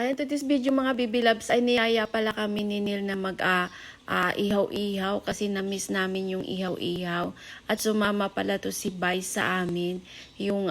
Ayan, to this video mga baby loves ay niyaya pala kami ni Neil na ihaw-ihaw kasi na-miss namin yung ihaw-ihaw. At sumama pala to si Bay sa amin, yung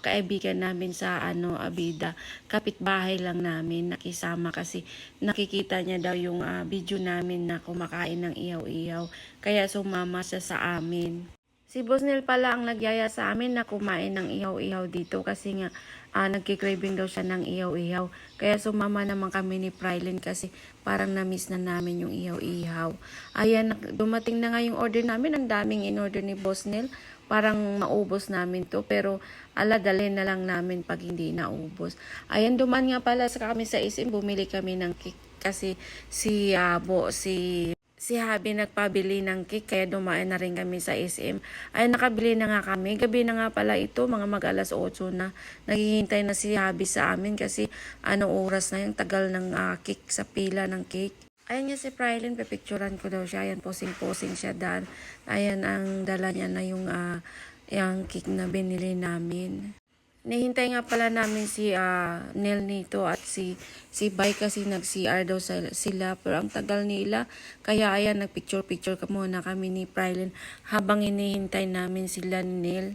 kaibigan namin sa Abida. Kapitbahay lang namin nakisama kasi nakikita niya daw yung video namin na kumakain ng ihaw-ihaw. Kaya sumama siya sa amin. Si Boss Neil pala ang nagyaya sa amin na kumain ng ihaw-ihaw dito kasi nga nagki-craving daw siya ng ihaw-ihaw. Kaya sumama naman kami ni Prylin kasi parang na-miss na namin yung ihaw-ihaw. Ayan, dumating na nga yung order namin. Ang daming in-order ni Boss Neil. Parang maubos namin to pero dalhin na lang namin pag hindi naubos. Ayan, duman nga pala sa kami sa SM. Bumili kami ng cake kasi si Habi nagpabili ng cake kaya dumaan na rin kami sa SM. Ay nakabili na nga kami. Gabi na nga pala ito, mga mag-alas 8 na. Naghihintay na si Habi sa amin kasi oras na yung tagal ng cake sa pila ng cake. Ayan niya si Prylin, pipicturan ko daw siya. Ayan, posing-posing siya daan. Ayan, ang dala niya na yung cake na binili namin. Nihintay nga pala namin si Neil nito at si Bay kasi nag-CR daw sila pero ang tagal nila. Kaya ayan, nagpicture-picture muna kami ni Prylin habang inihintay namin sila ni Neil.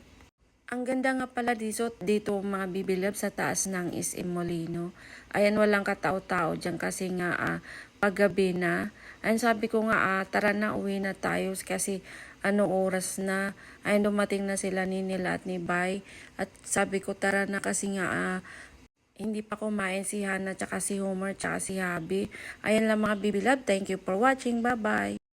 Ang ganda nga pala dito mga bibilab sa taas ng SM Molino. Ayan, walang katao-tao dyan kasi nga paggabi na. Ayan, sabi ko nga tara na, uwi na tayo kasi oras na. Ayan, dumating na sila ni Nila at ni Bay. At sabi ko tara na kasi nga hindi pa kumain si Hana, tsaka si Homer, tsaka si Habi. Ayan lang mga bibilab. Thank you for watching. Bye-bye.